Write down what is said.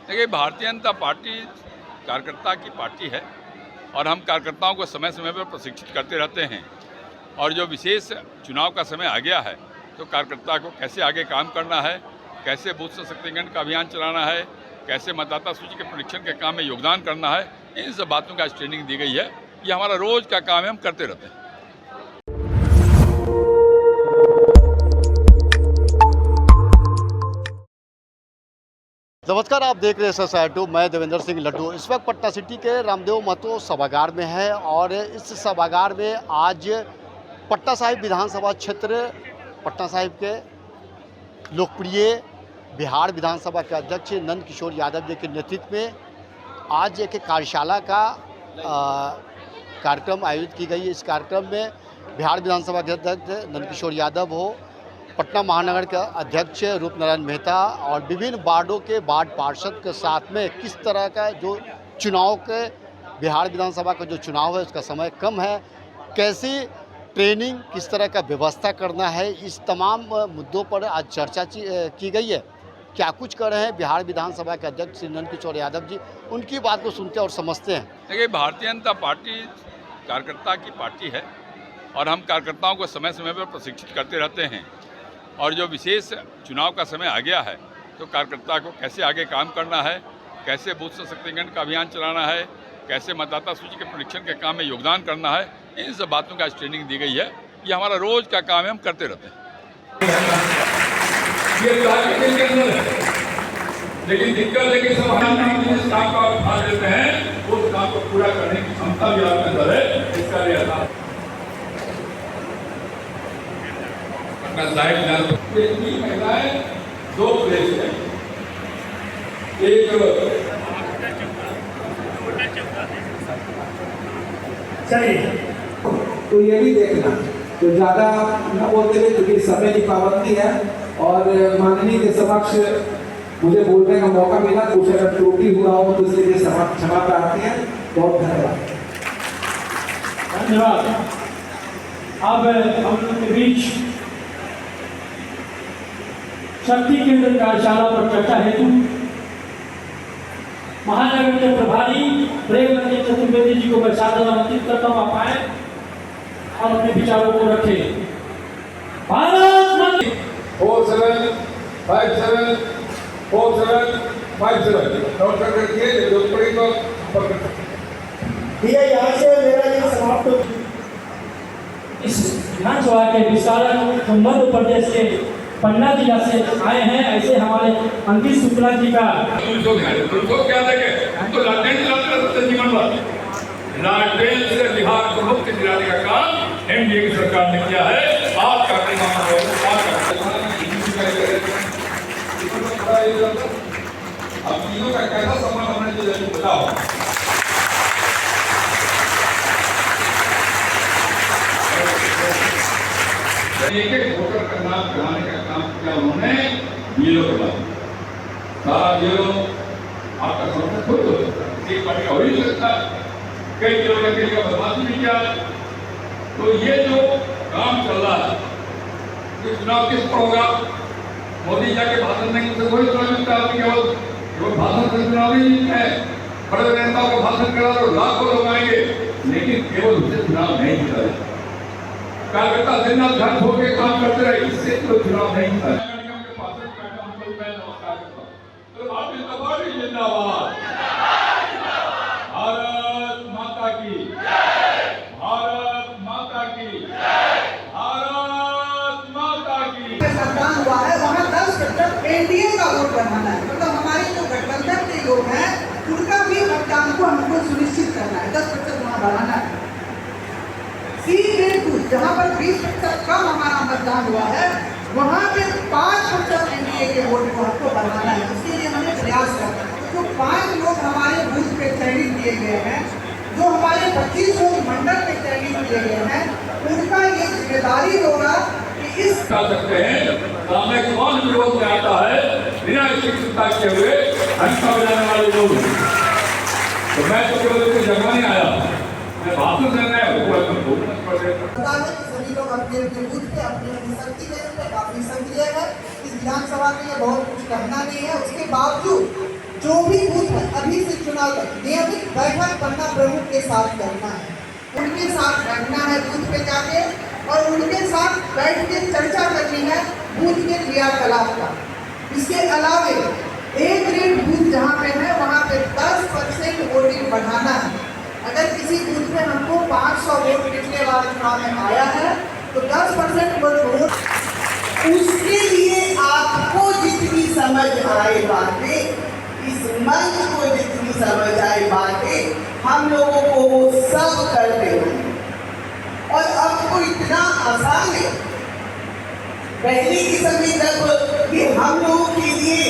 देखिए, भारतीय जनता पार्टी कार्यकर्ता की पार्टी है और हम कार्यकर्ताओं को समय समय पर प्रशिक्षित करते रहते हैं। और जो विशेष चुनाव का समय आ गया है तो कार्यकर्ता को कैसे आगे काम करना है, कैसे बूथ सशक्तिकरण का अभियान चलाना है, कैसे मतदाता सूची के परीक्षण के काम में योगदान करना है, इन सब बातों का ट्रेनिंग दी गई है। ये हमारा रोज का काम है, हम करते रहते हैं। नमस्कार, आप देख रहे हैं SSI2। मैं देवेंद्र सिंह लड्डू इस वक्त पटना सिटी के रामदेव महतो सभागार में है और इस सभागार में आज पटना साहिब विधानसभा क्षेत्र पटना साहिब के लोकप्रिय बिहार विधानसभा के अध्यक्ष नंद किशोर यादव जी के नेतृत्व में आज एक कार्यशाला का कार्यक्रम आयोजित की गई। इस कार्यक्रम में बिहार विधानसभा के अध्यक्ष नंद किशोर यादव हो, पटना महानगर के अध्यक्ष रूप नारायण मेहता और विभिन्न वार्डों के वार्ड पार्षद के साथ में किस तरह का जो चुनाव के बिहार विधानसभा का जो चुनाव है उसका समय कम है, कैसी ट्रेनिंग किस तरह का व्यवस्था करना है, इस तमाम मुद्दों पर आज चर्चा की गई है। क्या कुछ कर रहे हैं बिहार विधानसभा के अध्यक्ष श्री नंद किशोर यादव जी, उनकी बात को सुनते और समझते हैं। देखिए, भारतीय जनता पार्टी कार्यकर्ता की पार्टी है और हम कार्यकर्ताओं को समय समय पर प्रशिक्षित करते रहते हैं। और जो विशेष चुनाव का समय आ गया है तो कार्यकर्ता को कैसे आगे काम करना है, कैसे बूथ सशक्तिकरण का अभियान चलाना है, कैसे मतदाता सूची के परीक्षण के काम में योगदान करना है, इन सब बातों का ट्रेनिंग दी गई है। ये हमारा रोज का काम है, हम करते रहते हैं। लेकिन दिक्कत है कि सब जिस काम का भाग लेते हैं उस काम को पूरा करने की क्षमता भी आपके अंदर है। इसका भी तीन महिलाएं, 2 प्लेस है, एक चलिए तो ये भी देखना तो ज़्यादा न बोलते हुए, क्योंकि समय की पाबंदी है और माननीय के समक्ष मुझे बोलने का मौका मिला। कुछ अगर त्रुटि हुआ हो तो इसके लिए क्षमा प्रार्थी है। बहुत धन्यवाद। धन्यवाद। अब हम लोग के बीच शक्ति केंद्र कार्यशाला पर चर्चा हेतु महानगर के प्रभारी प्रेम रंजन चतुर्वेदी जी को मैं सादर आमंत्रित करता हूँ, आप आए और अपने विचारों को रखें। भारत माता 4757 नोट कर रखिए। जोधपुरी को भैया यहाँ से मेरा ये समाप्त। इस विधानसभा के विस्तारक मध्य प्रदेश के पन्ना जिला से आए हैं। ऐसे हमारे अंकित शुक्ला जी का क्या लगे, हम तो लालटेन जलाते जीवन भर। लालटेन से बिहार को मुक्त दिलाने का काम एनडीए की सरकार ने किया है। आपका अब तीनों का कैसा संबंध होना चाहिए बताओ। एक वोटर का नाम कराने का काम किया उन्होंने बीएलओ के बाद। सारा बीएलओ आपका समर्थन खुद हो सकता है, एक पार्टी का हो ही सकता है। कई किलोमीटर के लिए बदमाशी भी किया। तो ये जो काम चल रहा है, ये चुनाव किस पर होगा? मोदी जाके भाषण नहीं से कोई चुनाव जीतता है? केवल भाषण से चुनाव नहीं जीतता है। बड़े नेताओं को भाषण करा तो लाखों लोग आएंगे, लेकिन केवल उससे चुनाव नहीं जीता जाता। कार्यकर्ता दिन रात घर खो के काम करते रहे, इससे तो चुनाव नहीं होता है। जिंदाबाद, भारत माता की, भारत माता की, भारत माता की। मतदान हुआ है वहाँ 10% एनडीए का वोट बढ़ाना है। मतलब हमारे जो गठबंधन के लोग हैं उनका भी मतदान को हमको सुनिश्चित करना है। 10% वहाँ बढ़ाना है। C-2 जहाँ पर 20% कम हमारा मतदान हुआ है वहाँ पे 5% एनडीए के वोट को हमको बढ़ाना है। इसके लिए हमें प्रयास करना है। जो 5 लोग हमारे बूथ पे चयनित किए गए हैं, जो हमारे 25 लोग मंडल में चयनित किए गए हैं, उनका ये जिम्मेदारी होगा कि इस सकते हैं सामने कौन विरोध में आता है बिना चिंता किए हुए हंसा बजाने वाले लोग। तो मैं तो केवल इसको जगाने आया, मैं भाषण देना है। सभी लोग अपने बूथ पे अपनी शक्ति लेवल पे काफी सक्रिय है। इस विधानसभा के लिए बहुत कुछ कहना नहीं है। उसके बावजूद जो भी बूथ है अभी से चुनाव तक नियमित बैठक पन्ना प्रमुख के साथ करना है, उनके साथ बैठना है बूथ पे जाके और उनके साथ बैठ के चर्चा करनी है बूथ के क्रियाकलाप का। इसके अलावे एक रेट बूथ जहाँ पे है वहाँ पे 10% वोटिंग बढ़ाना है। अगर किसी बूथ में हमको 500 वोट पिछले बार चुनाव में आया है तो 10% वोट, उसके लिए आपको जितनी समझ आए बातें, इस मंच को जितनी समझ आए बातें, हम लोगों को वो सब कर देना। और अब तो इतना आसान है, पहले की समय जब ये हम लोगों के लिए